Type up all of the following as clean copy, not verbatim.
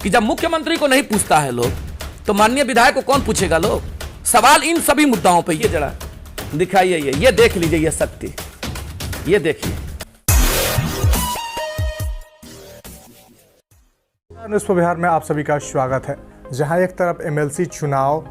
कि जब मुख्यमंत्री को नहीं पूछता है लोग, तो माननीय विधायक को कौन पूछेगा लोग? सवाल इन सभी मुद्दाओं पे। ये जरा दिखाइए, ये देख लीजिए, ये शक्ति, ये देखिए। न्यूज़ पर बिहार में आप सभी का स्वागत है। जहां एक तरफ एमएलसी चुनाव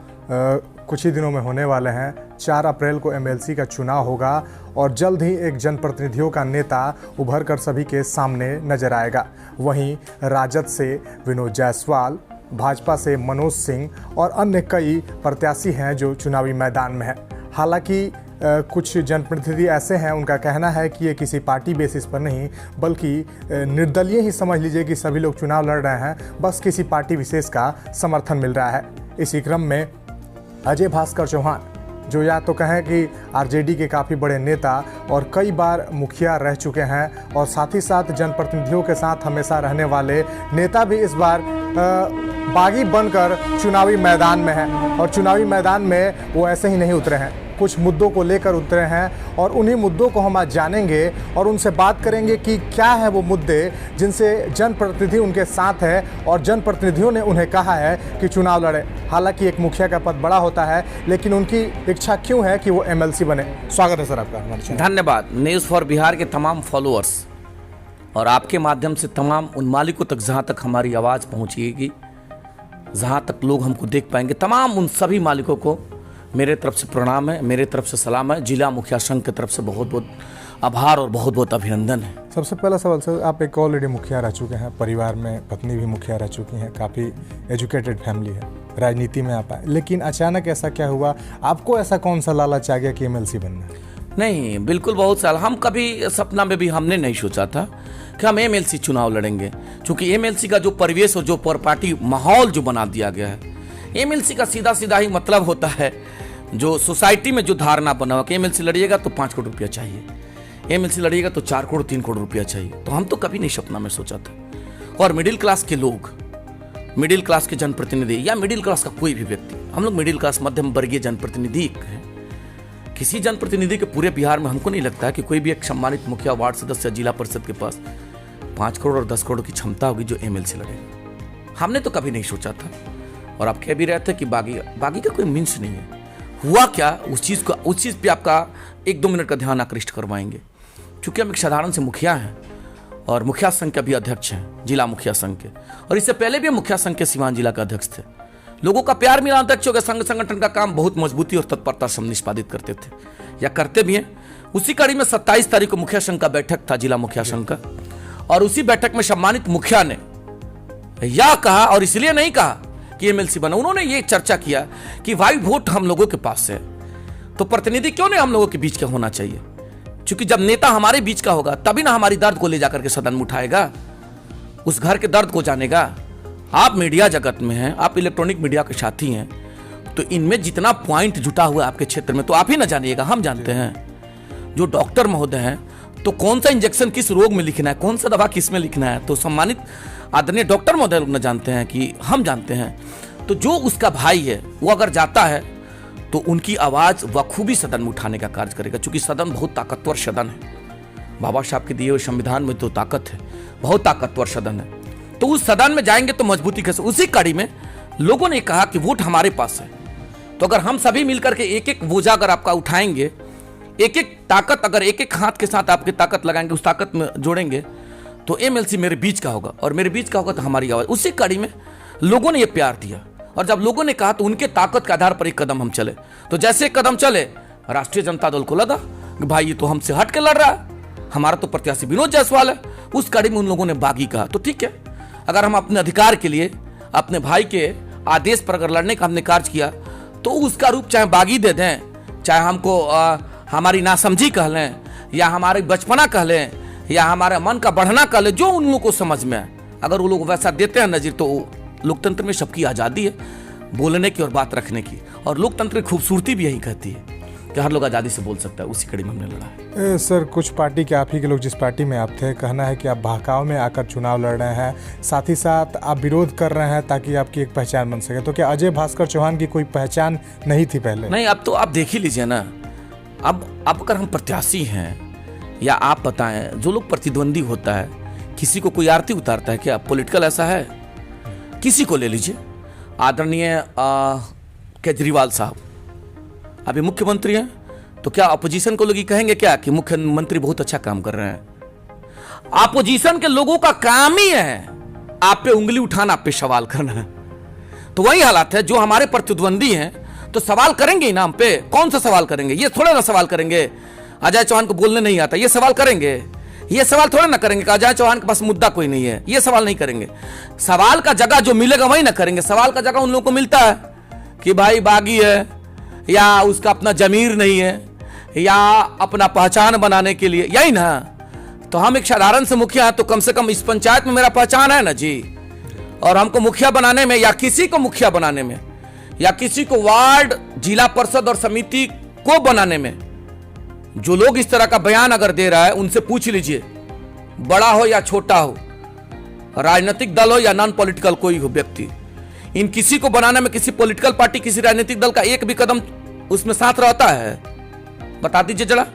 कुछ ही दिनों में होने वाले हैं, 4 अप्रैल को एमएलसी का चुनाव होगा और जल्द ही एक जनप्रतिनिधियों का नेता उभर कर सभी के सामने नजर आएगा। वहीं राजद से विनोद जायसवाल, भाजपा से मनोज सिंह और अन्य कई प्रत्याशी हैं जो चुनावी मैदान में हैं। हालांकि कुछ जनप्रतिनिधि ऐसे हैं, उनका कहना है कि ये किसी पार्टी बेसिस पर नहीं बल्कि निर्दलीय ही समझ लीजिए कि सभी लोग चुनाव लड़ रहे हैं, बस किसी पार्टी विशेष का समर्थन मिल रहा है। इसी क्रम में अजय भास्कर चौहान, जो या तो कहें कि आरजेडी के काफ़ी बड़े नेता और कई बार मुखिया रह चुके हैं और साथ ही साथ जनप्रतिनिधियों के साथ हमेशा रहने वाले नेता भी इस बार बागी बनकर चुनावी मैदान में हैं। और चुनावी मैदान में वो ऐसे ही नहीं उतरे हैं, कुछ मुद्दों को लेकर उतरे हैं और उन्हीं मुद्दों को हम आज जानेंगे और उनसे बात करेंगे कि क्या है वो मुद्दे जिनसे जनप्रतिनिधि उनके साथ है और जनप्रतिनिधियों ने उन्हें कहा है कि चुनाव लड़े। हालांकि एक मुखिया का पद बड़ा होता है, लेकिन उनकी इच्छा क्यों है कि वो एमएलसी बने। स्वागत है सर आपका। धन्यवाद। न्यूज़ फॉर बिहार के तमाम फॉलोअर्स और आपके माध्यम से तमाम उन मालिकों तक जहाँ तक हमारी आवाज़ पहुँचेगी, जहाँ तक लोग हमको देख पाएंगे, तमाम उन सभी मालिकों को मेरे तरफ से प्रणाम है, मेरे तरफ से सलाम है। जिला मुखिया संघ की तरफ से बहुत बहुत आभार और बहुत बहुत अभिनंदन है। सबसे पहला सवाल सर, आप एक ऑलरेडी मुखिया रह चुके हैं, परिवार में पत्नी भी मुखिया रह चुकी हैं, काफ़ी एजुकेटेड फैमिली है, राजनीति में आप आए, लेकिन अचानक ऐसा क्या हुआ? आपको ऐसा कौन सा लालच आ गया कि एमएलसी बनना? नहीं, बिल्कुल बहुत साल हम कभी सपना में भी हमने नहीं सोचा था कि हम एमएलसी चुनाव लड़ेंगे, क्योंकि एमएलसी का जो परिवेश और जो पर पार्टी माहौल जो बना दिया गया है, एमएलसी का सीधा सीधा ही मतलब होता है, जो सोसाइटी में जो धारणा बना हुआ कि एमएलसी लड़िएगा तो 5 करोड़ रुपया चाहिए, एमएलसी लड़िएगा तो 4 करोड़ 3 करोड़ रुपया चाहिए। तो हम तो कभी नहीं सपना में सोचा था। और मिडिल क्लास के लोग, मिडिल क्लास के जनप्रतिनिधि या मिडिल क्लास का कोई भी व्यक्ति, हम लोग मिडिल क्लास मध्यम वर्गीय जनप्रतिनिधि हैं। किसी जनप्रतिनिधि के पूरे बिहार में हमको नहीं लगता है कि कोई भी एक सम्मानित मुखिया, वार्ड सदस्य, जिला परिषद के पास 5 करोड़ और 10 करोड़ की क्षमता होगी जो एमएलसी लड़ेगा। हमने तो कभी नहीं सोचा था। और आप कह भी रहे थे कि बागी का कोई मीन्स नहीं है। हुआ क्या, उस चीज़ पे आपका 1-2 मिनट का ध्यान आकृष्ट करवाएंगे। क्योंकि हम एक साधारण से मुखिया हैं और मुखिया संघ के भी अध्यक्ष हैं, जिला मुखिया संघ के, और इससे पहले भी मुखिया संघ के सीवान जिला के अध्यक्ष थे। लोगों का प्यार मिला, अध्यक्षों के संघ संगठन का काम बहुत मजबूती और तत्परता से हम निष्पादित करते थे या करते भी हैं। उसी कड़ी में 27 तारीख को मुखिया संघ का बैठक था, जिला मुखिया संघ का, और उसी बैठक में सम्मानित मुखिया ने यह कहा, और इसलिए नहीं कहा कि एमएलसी बना, उन्होंने ये चर्चा किया कि भाई वोट हम लोगों के पास है तो प्रतिनिधि क्यों नहीं हम लोगों के बीच का होना चाहिए, क्योंकि जब नेता हमारे बीच का होगा तभी ना हमारी दर्द को ले जाकर के सदन में उठाएगा, उस घर के दर्द को जानेगा। आप मीडिया जगत में हैं, आप इलेक्ट्रॉनिक मीडिया के साथी हैं, तो इनमें जितना पॉइंट जुटा हुआ है आपके क्षेत्र में तो आप ही ना जानिएगा, हम जानते हैं। जो डॉक्टर महोदय हैं, तो कौन सा इंजेक्शन किस रोग में लिखना है, कौन सा दवा किस में लिखना है, तो सम्मानित आदरणीय डॉक्टर महोदय लोग न जानते हैं कि हम जानते हैं। तो जो उसका भाई है वो अगर जाता है तो उनकी आवाज़ बखूबी सदन में उठाने का कार्य करेगा, क्योंकि सदन बहुत ताकतवर सदन है। बाबा साहब के दिए हुए संविधान में तो ताकत है, बहुत ताकतवर सदन है। तो उस सदन में जाएंगे तो मजबूती कैसे। उसी कड़ी में लोगों ने कहा कि वोट हमारे पास है, तो अगर हम सभी मिलकर के एक एक बोझा अगर आपका उठाएंगे, एक एक ताकत अगर एक एक हाथ के साथ आपकी ताकत लगाएंगे, उस ताकत में जोड़ेंगे, तो एमएलसी मेरे बीच का होगा, और मेरे बीच का होगा तो हमारी आवाज़। उसी कड़ी में लोगों ने ये प्यार दिया, और जब लोगों ने कहा तो उनके ताकत के आधार पर एक कदम हम चले। तो जैसे एक कदम चले, राष्ट्रीय जनता दल को लगा कि भाई ये तो हमसे हट के लड़ रहा है, हमारा तो प्रत्याशी विनोद जायसवाल है। उस कड़ी में उन लोगों ने बागी कहा, तो ठीक है, अगर हम अपने अधिकार के लिए अपने भाई के आदेश पर अगर लड़ने का हमने कार्य किया तो उसका रूप चाहे बागी दे दें, चाहे हमको हमारी नासमझी कह लें, या हमारे बचपना कह लें, या हमारे मन का बढ़ना कह लें, जो उन लोगों को समझ में आए, अगर वो लोग वैसा देते हैं नज़र, तो लोकतंत्र में सबकी आज़ादी है बोलने की और बात रखने की, और लोकतंत्र की खूबसूरती भी यही कहती है कि हर लोग आज़ादी से बोल सकता है। उसी कड़ी में हमने लड़ा है। सर, कुछ पार्टी के आप ही के लोग जिस पार्टी में आप थे, कहना है कि आप बहकाव में आकर चुनाव लड़ रहे हैं, साथ ही साथ आप विरोध कर रहे हैं ताकि आपकी एक पहचान बन सके। तो क्या अजय भास्कर चौहान की कोई पहचान नहीं थी पहले? नहीं, अब तो आप देख ही लीजिए ना। अब अगर हम प्रत्याशी हैं, या आप बताएं, जो लोग प्रतिद्वंदी होता है, किसी को कोई आरती उतारता है क्या? पॉलिटिकल ऐसा है, किसी को ले लीजिए, आदरणीय केजरीवाल साहब अभी मुख्यमंत्री हैं, तो क्या अपोजिशन को लोग ये कहेंगे क्या कि मुख्यमंत्री बहुत अच्छा काम कर रहे हैं? अपोजिशन के लोगों का काम ही है आप पे उंगली उठाना, आप पे सवाल करना। तो वही हालात है, जो हमारे प्रतिद्वंदी हैं तो सवाल करेंगे ही ना हम पे। कौन सा सवाल करेंगे? ये थोड़ा ना सवाल करेंगे अजय चौहान को बोलने नहीं आता, ये सवाल करेंगे? ये सवाल थोड़ा ना करेंगे कि अजय चौहान के पास मुद्दा कोई नहीं है, ये सवाल नहीं करेंगे। सवाल का जगह जो मिलेगा वही ना करेंगे। सवाल का जगह उन लोगों को मिलता है कि भाई बागी है, या उसका अपना जमीर नहीं है, या अपना पहचान बनाने के लिए, यही ना। तो हम एक साधारण से मुखिया हैं, तो कम से कम इस पंचायत में मेरा पहचान है ना जी। और हमको मुखिया बनाने में, या किसी को मुखिया बनाने में, या किसी को वार्ड, जिला परिषद और समिति को बनाने में, जो लोग इस तरह का बयान अगर दे रहा है उनसे पूछ लीजिए, बड़ा हो या छोटा हो, राजनीतिक दल हो या नॉन पॉलिटिकल कोई हो व्यक्ति, इन किसी को बनाने में किसी पॉलिटिकल पार्टी, किसी राजनीतिक दल का एक भी कदम उसमें साथ रहता है? बता दीजिए जरा।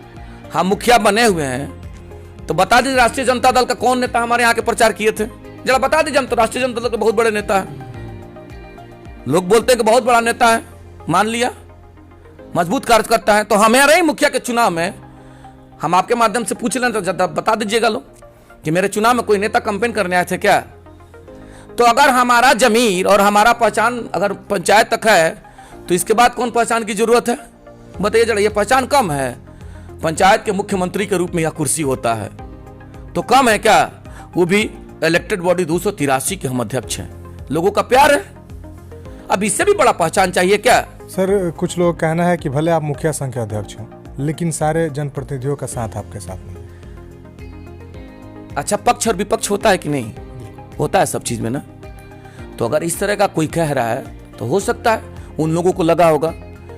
हम मुखिया बने हुए हैं तो बता दीजिए राष्ट्रीय जनता दल का कौन नेता हमारे यहाँ के प्रचार किए थे, जरा बता दीजिए। हम तो राष्ट्रीय जनता दल के बहुत बड़े नेता है, लोग बोलते हैं कि बहुत बड़ा नेता है, मान लिया, मजबूत कार्य करता है। तो हमारे ही मुखिया के चुनाव में हम आपके माध्यम से पूछ लें तो बता दीजिएगा लोग कि मेरे चुनाव में कोई नेता कैंपेन करने आए थे क्या? तो अगर हमारा जमीर और हमारा पहचान अगर पंचायत तक है तो इसके बाद कौन पहचान की जरूरत है? बताइए जरा। ये पहचान कम है? पंचायत के मुख्यमंत्री के रूप में यह कुर्सी होता है तो कम है क्या? वो भी इलेक्टेड बॉडी 283 के हम अध्यक्ष हैं, लोगों का प्यार है। अब इससे भी बड़ा पहचान चाहिए क्या? सर, कुछ लोग कहना है कि भले आप मुखिया संघ के अध्यक्ष हैं लेकिन सारे जनप्रतिनिधियों का साथ आपके साथ नहीं। अच्छा, पक्ष और विपक्ष होता है कि नहीं? होता है सब चीज में ना। तो अगर इस तरह का कोई कह रहा है तो हो सकता है उन लोगों को लगा होगा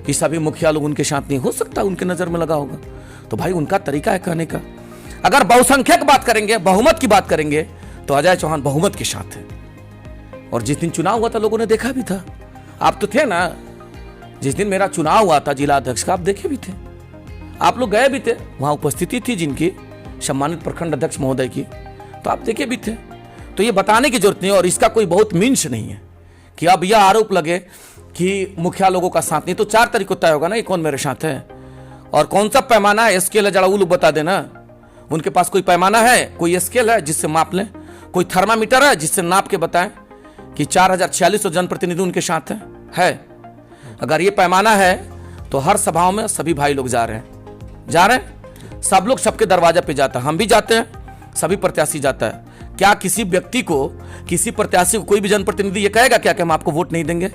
कि सभी मुखिया लोग उनके साथ नहीं, हो सकता है उनके नजर में लगा होगा। तो भाई उनका तरीका है कहने का। अगर बहुसंख्यक बात करेंगे, बहुमत की बात करेंगे, तो अजय चौहान बहुमत के साथ है। और जिस दिन चुनाव हुआ था लोगों ने देखा भी था, आप तो थे ना जिस दिन मेरा चुनाव हुआ था जिला अध्यक्ष का, आप देखे भी थे, आप लोग गए भी थे, वहां उपस्थिति थी जिनकी, सम्मानित प्रखंड अध्यक्ष महोदय की, तो आप देखे भी थे। तो ये बताने की जरूरत नहीं है, और इसका कोई बहुत मीन्स नहीं है कि अब यह आरोप लगे कि मुखिया लोगों का साथ नहीं। तो 4 तरीकों तय होगा ना ये कौन मेरे साथ है और कौन सा पैमाना है, स्केल है, जरा वो लोग बता देना। उनके पास कोई पैमाना है, कोई स्केल है जिससे माप लें, कोई थर्मामीटर है जिससे नाप के बताएं कि 4046 जनप्रतिनिधि उनके साथ है? अगर ये पैमाना है तो हर सभाओं में सभी भाई लोग जा रहे हैं, सब लोग सबके दरवाजे पे जाता है, हम भी जाते हैं, सभी प्रत्याशी जाता है। क्या किसी व्यक्ति को, किसी प्रत्याशी को कोई भी जनप्रतिनिधि ये कहेगा क्या कि हम आपको वोट नहीं देंगे?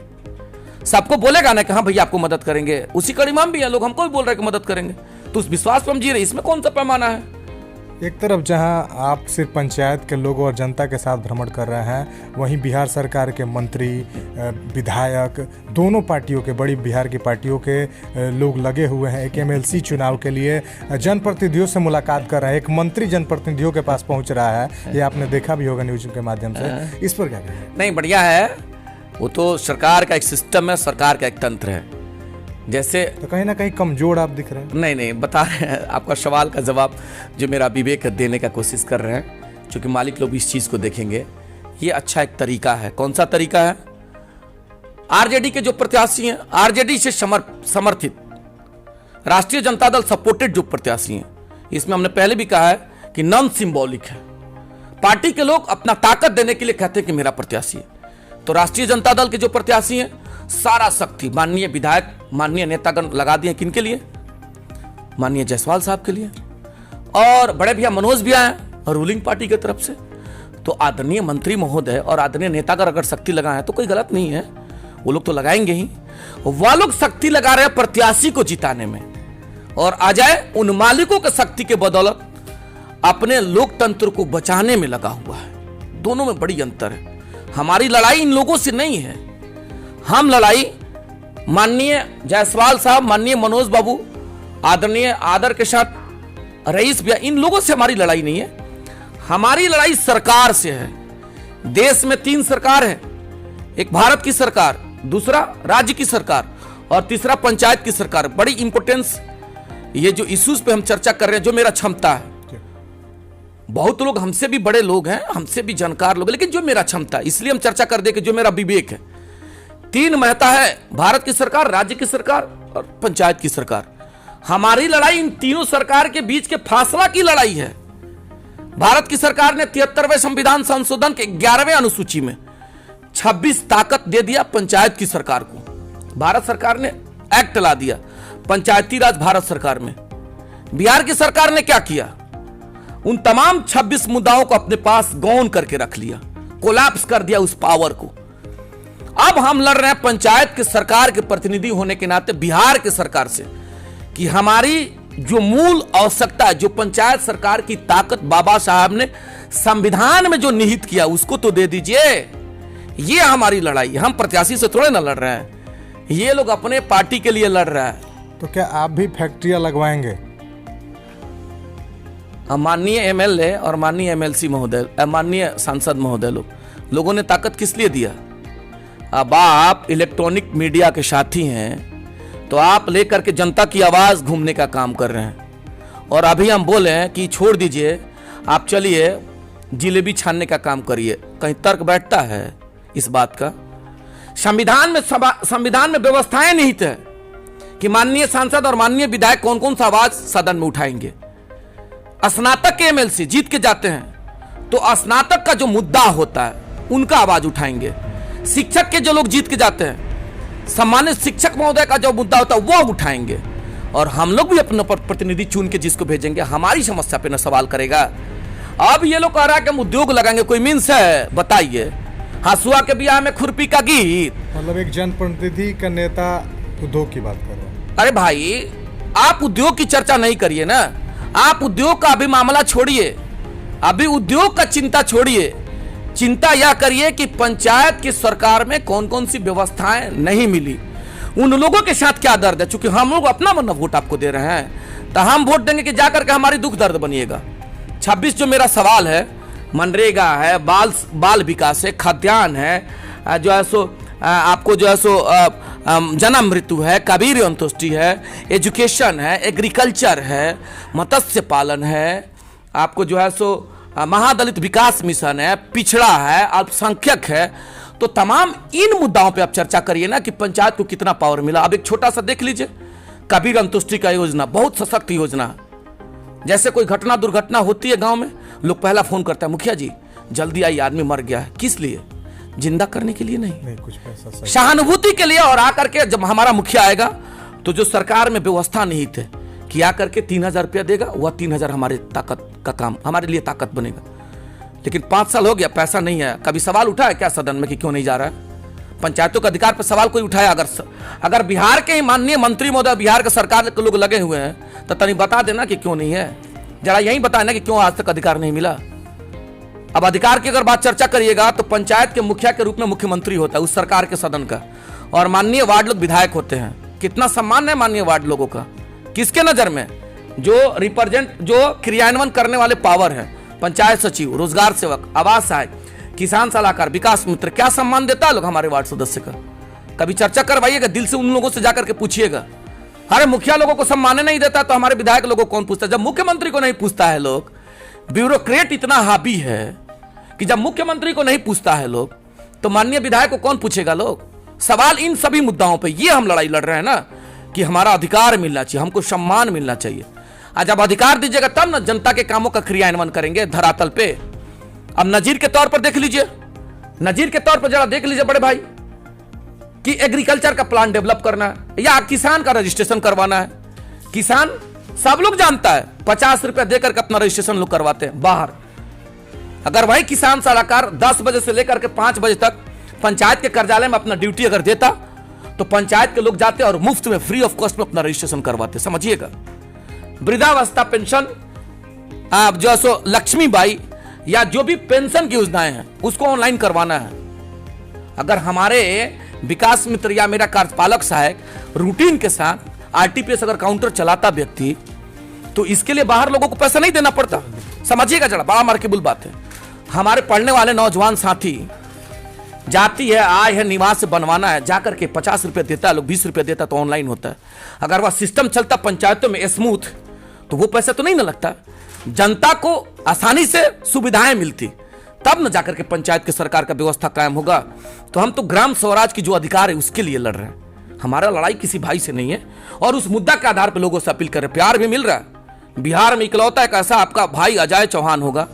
सबको बोलेगा ना कि हाँ भैया आपको मदद करेंगे। उसी कड़ी में हम भी है, लोग हमको भी बोल रहे हैं कि मदद करेंगे। तो उस विश्वास पर हम जी रहे, इसमें कौन सा पैमाना है? एक तरफ जहां आप सिर्फ पंचायत के लोगों और जनता के साथ भ्रमण कर रहे हैं, वहीं बिहार सरकार के मंत्री, विधायक, दोनों पार्टियों के, बड़ी बिहार की पार्टियों के लोग लगे हुए हैं एक एमएलसी चुनाव के लिए, जनप्रतिनिधियों से मुलाकात कर रहे हैं। एक मंत्री जनप्रतिनिधियों के पास पहुंच रहा है, ये आपने देखा भी होगा न्यूज के माध्यम से। इस पर क्या कहें? नहीं, बढ़िया है, वो तो सरकार का एक सिस्टम है, सरकार का एक तंत्र है। जैसे तो कहीं ना कहीं कमजोर आप दिख रहे हैं। नहीं, बता रहे हैं, आपका सवाल का जवाब जो मेरा विवेक देने का कोशिश कर रहे हैं, क्योंकि मालिक लोग इस चीज को देखेंगे। ये अच्छा एक तरीका है। कौन सा तरीका है? आरजेडी के जो प्रत्याशी हैं, आरजेडी से समर्थित, राष्ट्रीय जनता दल सपोर्टेड जो प्रत्याशी हैं, इसमें हमने पहले भी कहा है कि नॉन सिंबॉलिक है। पार्टी के लोग अपना ताकत देने के लिए कहते हैं कि मेरा प्रत्याशी है। तो राष्ट्रीय जनता दल के जो प्रत्याशी हैं, सारा शक्ति माननीय विधायक, माननीय नेतागण लगा दिए। किनके लिए? माननीय जायसवाल साहब के लिए, और बड़े भैया मनोज भैया हैं और रूलिंग पार्टी की तरफ से। तो आदरणीय मंत्री महोदय और आदरणीय नेतागण अगर शक्ति लगाए तो कोई गलत नहीं है, वो लोग तो लगाएंगे ही। वह लोग शक्ति लगा रहे हैं प्रत्याशी को जिताने में, और अजय उन मालिकों के शक्ति के बदौलत अपने लोकतंत्र को बचाने में लगा हुआ है। दोनों में बड़ी अंतर है। हमारी लड़ाई इन लोगों से नहीं है, हम लड़ाई माननीय जायसवाल साहब, माननीय मनोज बाबू, आदरणीय आदर के साथ रईस भैया, इन लोगों से हमारी लड़ाई नहीं है। हमारी लड़ाई सरकार से है। देश में 3 सरकार है, एक भारत की सरकार, दूसरा राज्य की सरकार और तीसरा पंचायत की सरकार। बड़ी इंपोर्टेंस ये जो इश्यूज पे हम चर्चा कर रहे हैं, जो मेरा क्षमता है, बहुत लोग हमसे भी बड़े लोग हैं, हमसे भी जानकार लोग हैं, लेकिन जो मेरा क्षमता, इसलिए हम चर्चा कर दे कि जो मेरा विवेक है। 3 महत्ता है, भारत की सरकार, राज्य की सरकार और पंचायत की सरकार। हमारी लड़ाई इन तीनों सरकार के बीच के फासला की लड़ाई है। भारत की सरकार ने 73वें संविधान संशोधन के 11वें अनुसूची में 26 ताकत दे दिया पंचायत की सरकार को। भारत सरकार ने एक्ट ला दिया पंचायती राज भारत सरकार में। बिहार की सरकार ने क्या किया, उन तमाम 26 मुद्दाओं को अपने पास गौन करके रख लिया, कोलैप्स कर दिया उस पावर को। अब हम लड़ रहे हैं पंचायत की सरकार के प्रतिनिधि होने के नाते बिहार की सरकार से कि हमारी जो मूल आवश्यकता है, जो पंचायत सरकार की ताकत बाबा साहब ने संविधान में जो निहित किया उसको तो दे दीजिए। ये हमारी लड़ाई, हम प्रत्याशी से थोड़े ना लड़ रहे हैं, ये लोग अपने पार्टी के लिए लड़ रहा है। तो क्या आप भी फैक्ट्रियां लगवाएंगे? माननीय एमएलए और माननीय एमएलसी महोदय, माननीय सांसद महोदय, लोगों ने ताकत किस लिए दिया? अब आप इलेक्ट्रॉनिक मीडिया के साथी हैं तो आप लेकर के जनता की आवाज घूमने का काम कर रहे हैं। और अभी हम बोले कि छोड़ दीजिए, आप चलिए जिलेबी छानने का काम करिए। कहीं तर्क बैठता है इस बात का? संविधान में व्यवस्थाएं निहित है कि माननीय सांसद और माननीय विधायक कौन कौन सा आवाज सदन में उठाएंगे। स्नातक के एमएलसी जीत के जाते हैं तो स्नातक का जो मुद्दा होता है उनका आवाज उठाएंगे। शिक्षक के जो लोग जीत के जाते हैं, सम्मानित शिक्षक महोदय का जो मुद्दा होता है वो उठाएंगे। और हम लोग भी अपने प्रतिनिधि चुन के जिसको भेजेंगे हमारी समस्या पे न सवाल करेगा। अब ये लोग कह रहा है कि हम उद्योग लगाएंगे, कोई मीन्स है? बताइए। हसुआ के ब्याह में खुरपी का गीत, मतलब एक जनप्रतिनिधि का नेता उद्योग की बात कर रहे हैं। अरे भाई, आप उद्योग की चर्चा नहीं करिए ना। आप उद्योग का अभी मामला छोड़िए, अभी उद्योग का चिंता छोड़िए। चिंता यह करिए कि पंचायत की सरकार में कौन कौन सी व्यवस्थाएं नहीं मिली, उन लोगों के साथ क्या दर्द है। चूंकि हम लोग अपना मन वोट आपको दे रहे हैं तो हम वोट देंगे कि जाकर के हमारी दुख दर्द बनिएगा। 26 जो मेरा सवाल है, मनरेगा है, बाल विकास है, खाद्यान्न है, जो है सो आपको जो है सो जन्म मृत्यु है, कबीर अंत्येष्टि है, एजुकेशन है, एग्रीकल्चर है, मत्स्य पालन है, आपको जो है सो महादलित विकास मिशन है, पिछड़ा है, अल्पसंख्यक है। तो तमाम इन मुद्दाओं पे आप चर्चा करिए ना कि पंचायत को कितना पावर मिला। अब एक छोटा सा देख लीजिए, कबीर अंत्येष्टि का योजना बहुत सशक्त योजना है। जैसे कोई घटना दुर्घटना होती है गांव में, लोग पहला फोन करता है, मुखिया जी जल्दी आइए, आदमी मर गया है। किस लिए? जिंदा करने के लिए नहीं, कुछ पैसा सहानुभूति के लिए। और आकर के जब हमारा मुखिया आएगा तो जो सरकार में व्यवस्था निहित है कि आकर के 3000 रुपया देगा, वह 3000 हमारे ताकत का काम, हमारे लिए ताकत बनेगा। लेकिन 5 साल हो गया, पैसा नहीं है। कभी सवाल उठा है क्या सदन में कि क्यों नहीं जा रहा है? पंचायतों का अधिकार पर सवाल कोई उठाया? अगर बिहार के ही माननीय मंत्री महोदय, बिहार के सरकार के लोग लगे हुए हैं तो तनी बता देना कि क्यों नहीं है। जरा यही बताए ना कि क्यों आज तक अधिकार नहीं मिला। अब अधिकार की अगर बात चर्चा करिएगा तो पंचायत के मुखिया के रूप में मुख्यमंत्री होता है उस सरकार के सदन का, और माननीय वार्ड लोग विधायक होते हैं। कितना सम्मान है माननीय वार्ड लोगों का किसके नजर में? जो रिप्रेजेंट, जो क्रियान्वयन करने वाले पावर है, पंचायत सचिव, रोजगार सेवक, आवास सहायक, किसान सलाहकार, विकास मित्र, क्या सम्मान देता है लोग हमारे वार्ड सदस्य का? कभी चर्चा करवाइएगा, दिल से उन लोगों से जाकर के पूछिएगा। अरे मुखिया लोगों को सम्मान नहीं देता तो हमारे विधायक लोगों को कौन पूछता है? जब मुख्यमंत्री को नहीं पूछता है लोग, ब्यूरोक्रेट इतना हावी है कि जब मुख्यमंत्री को नहीं पूछता है लोग तो माननीय विधायक को कौन पूछेगा लोग? सवाल इन सभी मुद्दाओं पे ये हम लड़ाई लड़ रहे हैं ना कि हमारा अधिकार मिलना चाहिए, हमको सम्मान मिलना चाहिए। आज जब अधिकार दीजिएगा तब ना जनता के कामों का क्रियान्वयन करेंगे धरातल पे। अब नजीर के तौर पर देख लीजिए, नजीर के तौर पर जरा देख लीजिए बड़े भाई कि एग्रीकल्चर का प्लान डेवलप करना है या किसान का रजिस्ट्रेशन करवाना है। किसान सब लोग जानता है 50 रुपया देकर के अपना रजिस्ट्रेशन लोग करवाते हैं बाहर। अगर वही किसान सलाहकार 10 बजे से लेकर के 5 बजे तक पंचायत के कार्यालय में अपना ड्यूटी अगर देता तो पंचायत के लोग जाते और मुफ्त में फ्री ऑफ कॉस्ट में अपना रजिस्ट्रेशन करवाते। समझिएगा, वृद्धावस्था पेंशन, आप जो सो लक्ष्मीबाई या जो भी पेंशन की योजनाएं हैं उसको ऑनलाइन करवाना है। अगर हमारे विकास मित्र या मेरा कार्यपालक सहायक रूटीन के साथ आरटीपीएस अगर काउंटर चलाता व्यक्ति तो इसके लिए बाहर लोगों को पैसा नहीं देना पड़ता। समझिएगा जरा, बड़ा मार्केबल बात है। हमारे पढ़ने वाले नौजवान साथी जाती है, आय है, निवास बनवाना है, जाकर के 50 रुपये देता है, लोग 20 रुपये देता तो ऑनलाइन होता है। अगर वह सिस्टम चलता पंचायतों में स्मूथ तो वो पैसा तो नहीं ना लगता। जनता को आसानी से सुविधाएं मिलती, तब न जाकर के पंचायत की सरकार का व्यवस्था कायम होगा। तो हम तो ग्राम स्वराज की जो अधिकार है उसके लिए लड़ रहे हैं। हमारा लड़ाई किसी भाई से नहीं है, और उस मुद्दा के आधार पर लोगों से अपील कर रहे हैं। प्यार भी मिल रहा है। बिहार में इकलौता एक ऐसा आपका भाई अजय चौहान होगा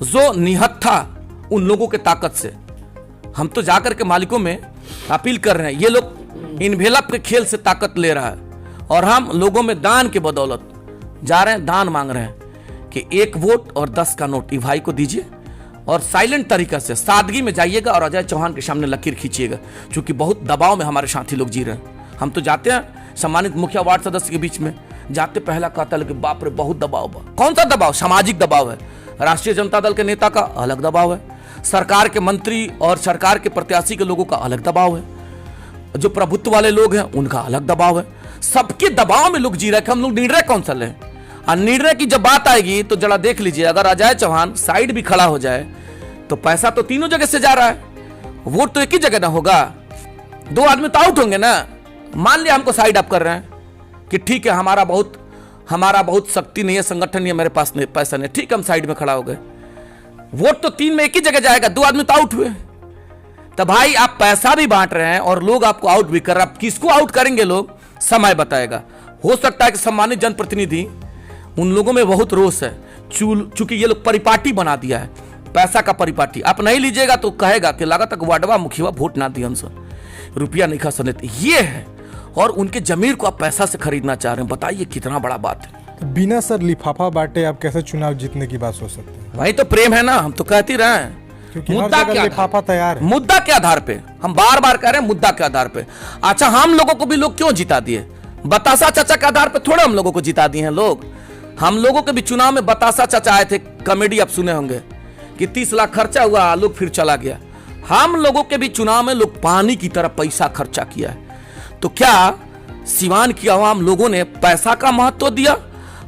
जो निहत्था था उन लोगों के ताकत से। हम तो जाकर के मालिकों में अपील कर रहे हैं, ये लोग इन्वेलप के खेल से ताकत ले रहा है, और हम लोगों में दान के बदौलत जा रहे हैं, दान मांग रहे हैं कि 1 वोट और 10 का नोट ई भाई को दीजिए, और साइलेंट तरीका से सादगी में जाइएगा और अजय चौहान के सामने लकीर खींचिएगा, क्योंकि बहुत दबाव में हमारे साथी लोग जी रहे हैं। हम तो जाते हैं सम्मानित मुखिया वार्ड सदस्य के बीच में, जाते पहला कहता है कि बाप रे बहुत दबाव बा। कौन सा दबाव? सामाजिक दबाव है। राष्ट्रीय जनता दल के नेता का अलग दबाव है, सरकार के मंत्री और सरकार के प्रत्याशी के लोगों का अलग दबाव है, जो प्रभुत्व वाले लोग हैं उनका अलग दबाव है। सबके दबाव में लोग जी रहे हैं। हम लोग निर्णय कौन सा लें? और निर्णय की जब बात आएगी तो जरा देख लीजिए, अगर अजय चौहान साइड भी खड़ा हो जाए तो पैसा तो तीनों जगह से जा रहा है, वोट तो एक ही जगह ना होगा। 2 आदमी तो आउट होंगे ना। मान लिया हमको साइड अप कर रहे हैं कि ठीक है हमारा बहुत शक्ति नहीं है, संगठन नहीं है, मेरे पास नहीं पैसा नहीं, ठीक है हम साइड में खड़ा हो गए, वोट तो 3 में एक ही जगह जाएगा। 2 आदमी तो आउट हुए। तो भाई आप पैसा भी बांट रहे हैं और लोग आपको आउट भी कर रहे हैं। किसको आउट करेंगे लोग, समय बताएगा। हो सकता है कि सम्मानित जनप्रतिनिधि, उन लोगों में बहुत रोष है, चूंकि ये लोग परिपाटी बना दिया है, पैसा का परिपाटी। आप नहीं लीजिएगा तो कहेगा कि लागत तक वार्डवा मुखिया वोट ना दिया, रुपया नहीं खा सकते। ये है, और उनके जमीर को आप पैसा से खरीदना चाह रहे हैं। बताइए कितना बड़ा बात है। बिना सर लिफाफा बांटे आप कैसे चुनाव जीतने की बात सोच सकते हैं? वही तो प्रेम है ना, हम तो कहते रहे हैं। क्योंकि मुद्दा के लिफाफा तैयार है। मुद्दा के आधार पे हम बार बार कह रहे हैं, मुद्दा के आधार पे। अच्छा, हम लोगों को भी लोग क्यों जिता दिए? बतासा चाचा के आधार पे थोड़े हम लोगों को जिता दिए हैं लोग। हम लोगों के भी चुनाव में बतासा चाचा आए थे, कॉमेडी आप सुने होंगे कि 30 लाख खर्चा हुआ, लोग फिर चला गया। हम लोगों के भी चुनाव में लोग पानी की तरह पैसा खर्चा किया है। तो क्या सिवान की आवाम लोगों ने पैसा का महत्व दिया,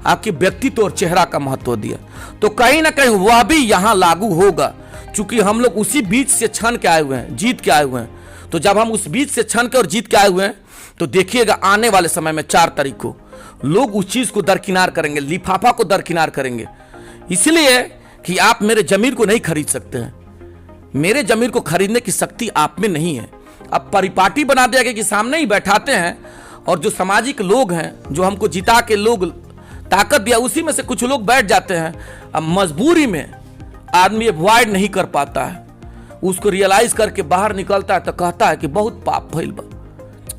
आपके व्यक्तित्व और चेहरा का महत्व दिया? तो कहीं ना कहीं वह भी यहां लागू होगा, क्योंकि हम लोग उसी बीच से छन के आए हुए हैं, जीत के आए हुए हैं। तो जब हम उस बीच से छन के और जीत के आए हुए हैं, तो देखिएगा आने वाले समय में 4 तारीख को लोग उस चीज को दरकिनार करेंगे, लिफाफा को दरकिनार करेंगे। इसलिए कि आप मेरे जमीर को नहीं खरीद सकते हैं। मेरे जमीर को खरीदने की शक्ति आप में नहीं है। अब परिपाटी बना दिया गया कि सामने ही बैठाते हैं, और जो सामाजिक लोग हैं, जो हमको जिता के लोग ताकत दिया, उसी में से कुछ लोग बैठ जाते हैं। अब मजबूरी में आदमी अवॉइड नहीं कर पाता है, उसको रियलाइज करके बाहर निकलता है तो कहता है कि बहुत पाप भइल बा,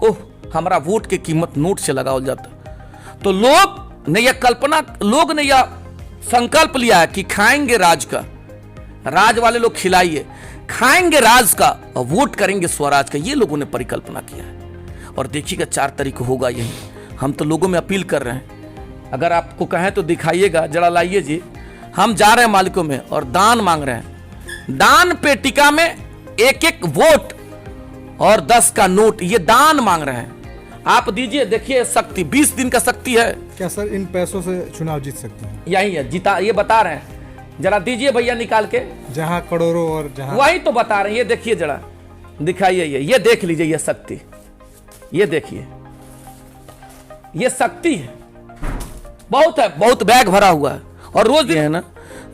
ओह हमारा वोट के कीमत नोट से लगावल जाता। तो लोग ने यह संकल्प लिया है कि खाएंगे राज का, राज वाले लोग खिलाइए, खाएंगे राज का और वोट करेंगे स्वराज का। ये लोगों ने परिकल्पना किया है, और देखिएगा 4 तारीख को होगा यही। हम तो लोगों में अपील कर रहे हैं, अगर आपको कहें तो दिखाइएगा, जरा लाइए जी। हम जा रहे हैं मालिकों में और दान मांग रहे हैं। दान पेटिका में 1-1 वोट और 10 का नोट, ये दान मांग रहे हैं। आप दीजिए, देखिए शक्ति 20 दिन का शक्ति है। क्या सर इन पैसों से चुनाव जीत सकते हैं? यही है, जीता, ये बता रहे हैं। जरा दीजिए भैया निकाल के, जहां करोड़ों और जहां, वही तो बता रहे हैं। ये देखिए, जरा दिखाइए, ये देख लीजिए, ये शक्ति, ये देखिए, ये शक्ति है। बहुत है, बहुत बैग भरा हुआ है। और रोज है ना,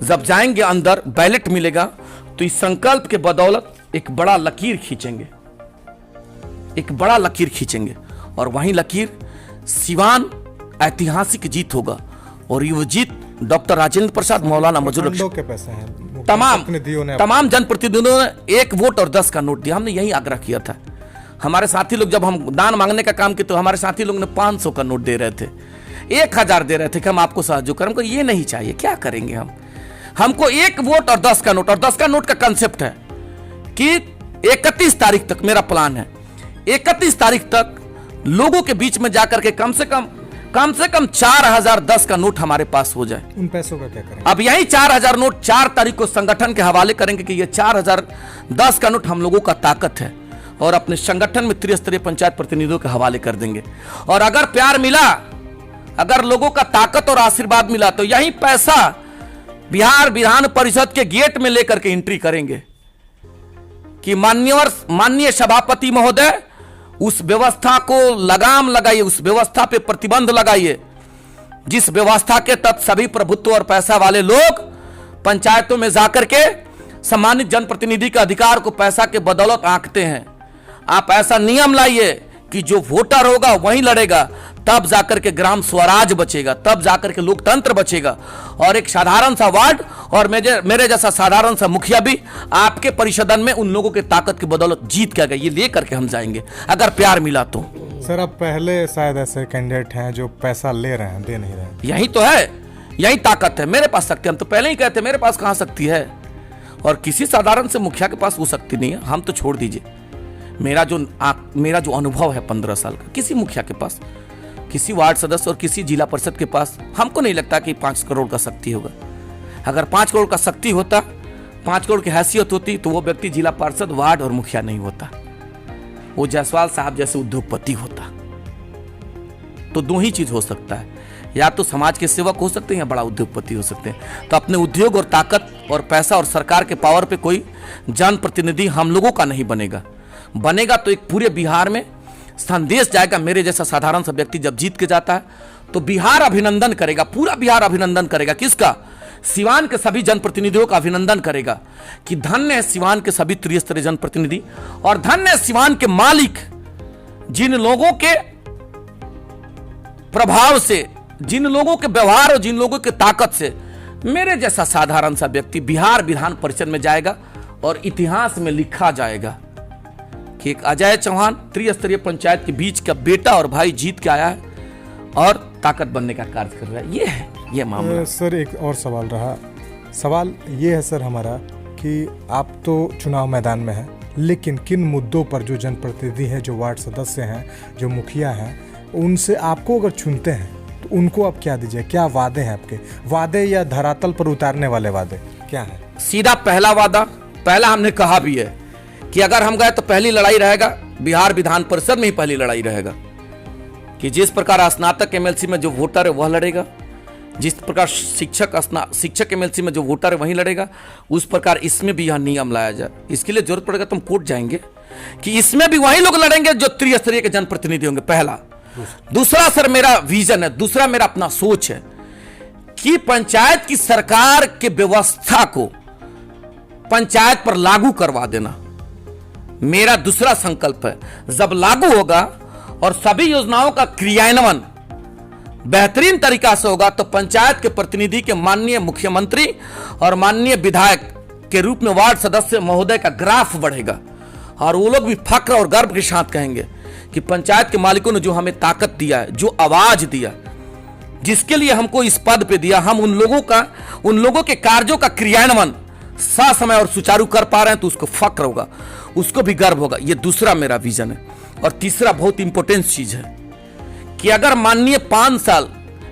जब जाएंगे अंदर बैलेट मिलेगा तो इस संकल्प के बदौलत एक बड़ा लकीर खींचेंगे, एक बड़ा लकीर खींचेंगे, और वही लकीर सिवान ऐतिहासिक जीत होगा। और ये जीत डॉक्टर राजेंद्र प्रसाद, मौलाना मजरूर के पैसे हैं, तमाम जनप्रतिनिधियों ने 1 वोट और 10 का नोट दिया। हमने यही आग्रह किया था। हमारे साथी लोग, जब हम दान मांगने का काम किए तो हमारे साथी लोग ने 500 का नोट दे रहे थे, 1000 दे रहे थे कि हम आपको सहयोग करें। हमको ये नहीं चाहिए, क्या करेंगे हम? हमको 1 वोट और 10 का नोट। और 10 का नोट का कंसेप्ट है कि 31 तारीख तक मेरा प्लान है, 31 तारीख तक लोगों के बीच में जाकर के कम से कम 4010 का नोट हमारे पास हो जाए। उन पैसों का क्या करें? अब यही 4000 नोट 4 तारीख को संगठन के हवाले करेंगे कि ये 4010 का नोट हम लोगों का ताकत है, और अपने संगठन में त्रिस्तरीय पंचायत प्रतिनिधियों के हवाले कर देंगे। और अगर प्यार मिला, अगर लोगों का ताकत और आशीर्वाद मिला, तो यही पैसा बिहार विधान परिषद के गेट में लेकर के एंट्री करेंगे कि माननीय सभापति महोदय, उस व्यवस्था को लगाम लगाइए, उस व्यवस्था पे प्रतिबंध लगाइए जिस व्यवस्था के तहत सभी प्रभुत्व और पैसा वाले लोग पंचायतों में जाकर के सम्मानित जनप्रतिनिधि के अधिकार को पैसा के बदौलत आंकते हैं। आप ऐसा नियम लाइए कि जो वोटर होगा वही लड़ेगा, तब जाकर के ग्राम स्वराज बचेगा, तब जाकर के लोकतंत्र बचेगा। और एक साधारण सा वार्ड और मेरे जैसा साधारण सा मुखिया भी आपके परिषदन में उन लोगों के ताकत की बदौलत जीत के गए, ये लेकर के हम जाएंगे अगर प्यार मिला तो। सर, अब पहले शायद ऐसे कैंडिडेट हैं जो पैसा ले रहे हैं, दे नहीं रहे हैं। यही तो है, यही ताकत है। मेरे पास शक्ति, हम तो पहले ही कहते मेरे पास कहां शक्ति है, और किसी साधारण से मुखिया के पास वो शक्ति नहीं है। हम तो छोड़ दीजिए, मेरा जो अनुभव है 15 साल का, किसी मुखिया के पास, किसी वार्ड सदस्य और किसी जिला परिषद के पास हमको नहीं लगता कि 5 करोड़ का शक्ति होगा। अगर 5 करोड़ का शक्ति होता, 5 करोड़ की हैसियत होती, तो वो व्यक्ति जिला पार्षद, वार्ड और मुखिया नहीं होता, वो जायसवाल साहब जैसे उद्योगपति होता। तो दो ही चीज हो सकता है, या तो समाज के सेवक हो सकते हैं या बड़ा उद्योगपति हो सकते हैं। तो अपने उद्योग और ताकत और पैसा और सरकार के पावर पे कोई जनप्रतिनिधि हम लोगों का नहीं बनेगा तो एक पूरे बिहार में संदेश जाएगा। मेरे जैसा साधारण सा व्यक्ति जब जीत के जाता है तो बिहार अभिनंदन करेगा, पूरा बिहार अभिनंदन करेगा। किसका? सिवान के सभी जनप्रतिनिधियों का अभिनंदन करेगा कि धन्य है सिवान के सभी त्रिस्तरीय जनप्रतिनिधि, और धन्य है सिवान के मालिक, जिन लोगों के प्रभाव से, जिन लोगों के व्यवहार और जिन लोगों के ताकत से मेरे जैसा साधारण सा व्यक्ति बिहार विधान परिषद में जाएगा और इतिहास में लिखा जाएगा कि एक अजय चौहान त्रिस्तरीय पंचायत के बीच का बेटा और भाई जीत के आया है और ताकत बनने का कार्य कर रहा है। ये है ये मामला। सर, एक और सवाल रहा। सवाल ये है सर हमारा कि आप तो चुनाव मैदान में हैं, लेकिन किन मुद्दों पर जो जनप्रतिनिधि हैं, जो वार्ड सदस्य हैं, जो मुखिया हैं, उनसे आपको अगर चुनते हैं तो उनको आप क्या दीजिए? क्या वादे हैं आपके? वादे या धरातल पर उतारने वाले वादे क्या है? सीधा पहला वादा, पहला हमने कहा भी है कि अगर हम गए तो पहली लड़ाई रहेगा बिहार विधान परिषद में ही, पहली लड़ाई रहेगा कि जिस प्रकार स्नातक एमएलसी में जो वोटर है वह लड़ेगा, जिस प्रकार शिक्षक एमएलसी में जो वोटर है वही लड़ेगा, उस प्रकार इसमें भी यह नियम लाया जाए। इसके लिए जरूरत पड़ेगा तो हम कोर्ट जाएंगे कि इसमें भी वही लोग लड़ेंगे जो त्रिस्तरीय के जनप्रतिनिधि होंगे। पहला। दूसरा सर मेरा विजन है, दूसरा मेरा अपना सोच है कि पंचायत की सरकार के व्यवस्था को पंचायत पर लागू करवा देना मेरा दूसरा संकल्प है। जब लागू होगा और सभी योजनाओं का क्रियान्वयन बेहतरीन तरीका से होगा तो पंचायत के प्रतिनिधि के माननीय मुख्यमंत्री और माननीय विधायक के रूप में वार्ड सदस्य महोदय का ग्राफ बढ़ेगा, और वो लोग भी फक्र और गर्व के साथ कहेंगे कि पंचायत के मालिकों ने जो हमें ताकत दिया है, जो आवाज दिया, जिसके लिए हमको इस पद पे दिया, हम उन लोगों के कार्यों का क्रियान्वयन ससमय और सुचारू कर पा रहे हैं, तो उसको फक्र होगा, उसको भी गर्व होगा। ये दूसरा मेरा विजन है। और तीसरा बहुत इंपॉर्टेंट चीज है कि अगर माननीय 5 साल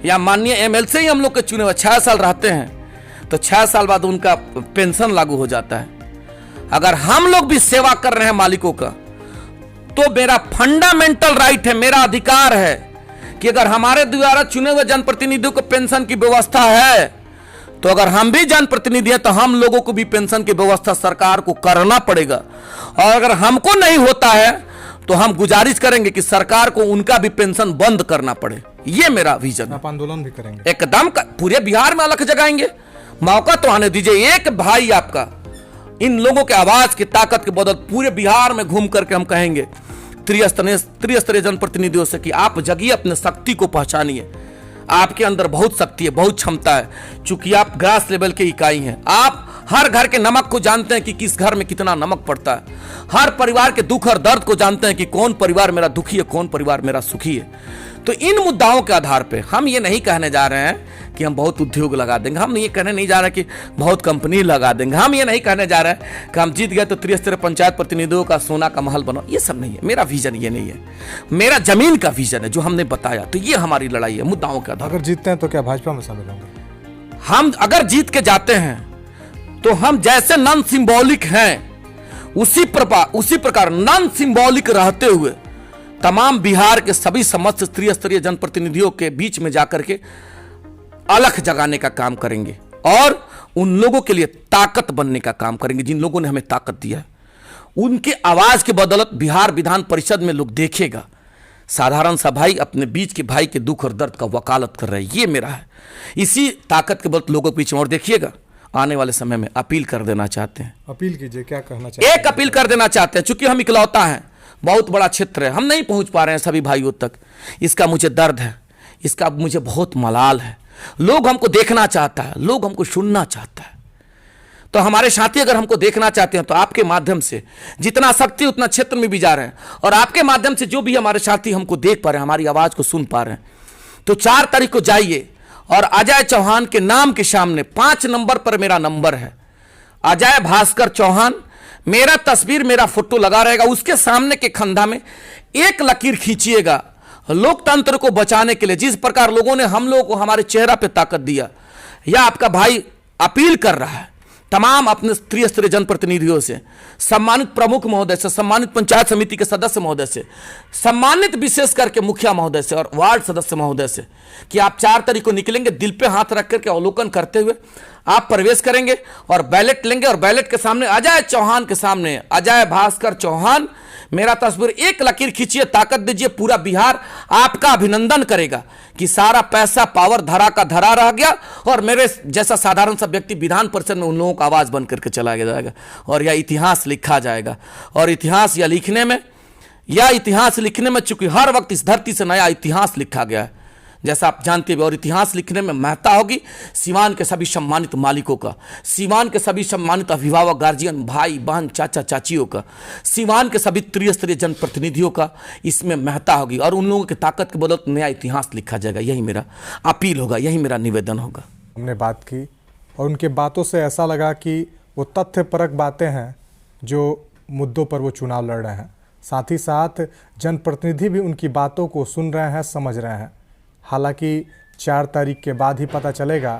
या माननीय एमएलसी ही हम लोग के चुने हुए 6 साल रहते हैं तो 6 साल बाद उनका पेंशन लागू हो जाता है। अगर हम लोग भी सेवा कर रहे हैं मालिकों का, तो मेरा फंडामेंटल राइट है, मेरा अधिकार है कि अगर हमारे द्वारा चुने हुए जनप्रतिनिधियों को पेंशन की व्यवस्था है, तो अगर हम भी जनप्रतिनिधि हैं तो हम लोगों को भी पेंशन की व्यवस्था सरकार को करना पड़ेगा। और अगर हमको नहीं होता है तो हम गुजारिश करेंगे कि सरकार को उनका भी पेंशन बंद करना पड़े। ये मेरा विजन। आप आंदोलन भी करेंगे? एकदम पूरे बिहार में अलग जगाएंगे। मौका तो आने दीजिए। एक भाई आपका इन लोगों के आवाज की ताकत के बदौलत पूरे बिहार में घूम करके हम कहेंगे त्रिस्तरीय जनप्रतिनिधियों से कि आप जगिए, अपने शक्ति को पहचानिए। आपके अंदर बहुत शक्ति है, बहुत क्षमता है। चूंकि आप ग्रास लेवल के इकाई हैं, आप हर घर के नमक को जानते हैं कि किस घर में कितना नमक पड़ता है। हर परिवार के दुख और दर्द को जानते हैं कि कौन परिवार मेरा दुखी है, कौन परिवार मेरा सुखी है। तो इन मुद्दाओं के आधार पे हम ये नहीं कहने जा रहे हैं कि हम बहुत उद्योग लगा देंगे, हम ये कहने नहीं जा रहे कि बहुत कंपनी लगा देंगे, हम ये नहीं कहने जा रहे हैं कि हम जीत गए तो त्रिस्तरीय पंचायत प्रतिनिधियों का सोना का महल बनाओ। ये सब नहीं है, मेरा विजन ये नहीं है। मेरा जमीन का विजन है जो हमने बताया। तो ये हमारी लड़ाई है मुद्दाओं के आधार। अगर जीतते हैं तो क्या भाजपा में शामिल होंगे? हम अगर जीत के जाते हैं तो हम जैसे नॉन सिंबॉलिक हैं उसी प्रकार नॉन सिंबॉलिक रहते हुए तमाम बिहार के सभी समस्त त्रिस्तरीय जनप्रतिनिधियों के बीच में जाकर के अलख जगाने का काम करेंगे और उन लोगों के लिए ताकत बनने का काम करेंगे जिन लोगों ने हमें ताकत दिया है। उनके आवाज के बदौलत बिहार विधान परिषद में लोग देखेगा, साधारण सा भाई अपने बीच के भाई के दुख और दर्द का वकालत कर रहा है। ये मेरा है। इसी ताकत के बल लोगों के पीछे, और देखिएगा आने वाले समय में अपील कर देना चाहते हैं। अपील कीजिए, क्या कहना चाहते हैं? एक अपील कर देना चाहते हैं, चूंकि हम इकलौता हैं, बहुत बड़ा क्षेत्र है, हम नहीं पहुंच पा रहे हैं सभी भाइयों तक। इसका मुझे दर्द है, इसका मुझे बहुत मलाल है। लोग हमको देखना चाहता है, लोग हमको सुनना चाहता है। तो हमारे साथी अगर हमको देखना चाहते हैं तो आपके माध्यम से जितना शक्ति उतना क्षेत्र में भी जा रहे हैं, और आपके माध्यम से जो भी हमारे साथी हमको देख पा रहे हैं, हमारी आवाज को सुन पा रहे हैं, तो 4 तारीख को जाइए और अजय चौहान के नाम के सामने 5 नंबर पर मेरा नंबर है, अजय भास्कर चौहान, मेरा तस्वीर मेरा फोटो लगा रहेगा, उसके सामने के खंधा में एक लकीर खींचिएगा लोकतंत्र को बचाने के लिए। जिस प्रकार लोगों ने हम लोगों को हमारे चेहरा पे ताकत दिया, या आपका भाई अपील कर रहा है तमाम अपने त्रिस्तरीय जनप्रतिनिधियों से, सम्मानित प्रमुख महोदय से, सम्मानित पंचायत समिति के सदस्य महोदय से, सम्मानित विशेष करके मुखिया महोदय से और वार्ड सदस्य महोदय से, कि आप 4 तारीख को निकलेंगे, दिल पे हाथ रख करके अवलोकन करते हुए आप प्रवेश करेंगे और बैलेट लेंगे, और बैलेट के सामने अजय चौहान के सामने अजय भास्कर चौहान, मेरा तस्वीर एक लकीर खींचिए, ताकत दीजिए। पूरा बिहार आपका अभिनंदन करेगा कि सारा पैसा पावर धरा का धरा रह गया, और मेरे जैसा साधारण सा व्यक्ति विधान परिषद में उन लोगों का आवाज बन करके चला जाएगा, और यह इतिहास लिखा जाएगा। और इतिहास या इतिहास लिखने में चूंकि हर वक्त इस धरती से नया इतिहास लिखा गया है, जैसा आप जानते हैं, और इतिहास लिखने में महत्ता होगी सीवान के सभी सम्मानित मालिकों का, सीवान के सभी सम्मानित अभिभावक, गार्जियन, भाई बहन, चाचा चाचियों का, सीवान के सभी त्रिस्तरीय जनप्रतिनिधियों का इसमें महत्ता होगी, और उन लोगों की ताकत के बदौलत नया इतिहास लिखा जाएगा। यही मेरा अपील होगा, यही मेरा निवेदन होगा। हमने बात की और उनके बातों से ऐसा लगा कि वो तथ्यपरक बातें हैं जो मुद्दों पर वो चुनाव लड़ रहे हैं। साथ ही साथ जनप्रतिनिधि भी उनकी बातों को सुन रहे हैं, समझ रहे हैं। हालांकि 4 तारीख के बाद ही पता चलेगा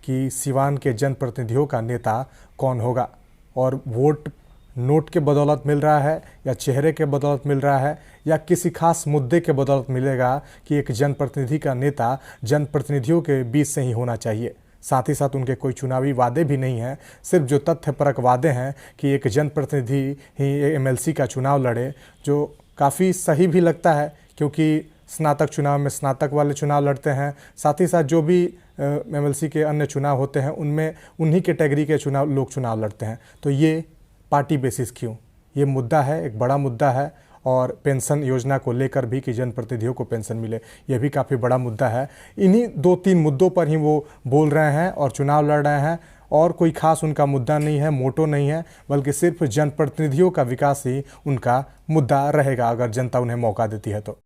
कि सिवान के जनप्रतिनिधियों का नेता कौन होगा, और वोट नोट के बदौलत मिल रहा है या चेहरे के बदौलत मिल रहा है या किसी खास मुद्दे के बदौलत मिलेगा कि एक जनप्रतिनिधि का नेता जनप्रतिनिधियों के बीच से ही होना चाहिए। साथ ही साथ उनके कोई चुनावी वादे भी नहीं हैं, सिर्फ जो तथ्यपरक वादे हैं कि एक जनप्रतिनिधि ही एमएलसी का चुनाव लड़े, जो काफ़ी सही भी लगता है, क्योंकि स्नातक चुनाव में स्नातक वाले चुनाव लड़ते हैं। साथ ही साथ जो भी एमएलसी के अन्य चुनाव होते हैं उनमें उन्हीं कैटेगरी के लोग चुनाव लड़ते हैं। तो ये पार्टी बेसिस क्यों? ये मुद्दा है, एक बड़ा मुद्दा है। और पेंशन योजना को लेकर भी कि जनप्रतिनिधियों को पेंशन मिले, यह भी काफ़ी बड़ा मुद्दा है। इन्हीं 2-3 मुद्दों पर ही वो बोल रहे हैं और चुनाव लड़ रहे हैं, और कोई खास उनका मुद्दा नहीं है, मोटो नहीं है, बल्कि सिर्फ जनप्रतिनिधियों का विकास ही उनका मुद्दा रहेगा अगर जनता उन्हें मौका देती है तो।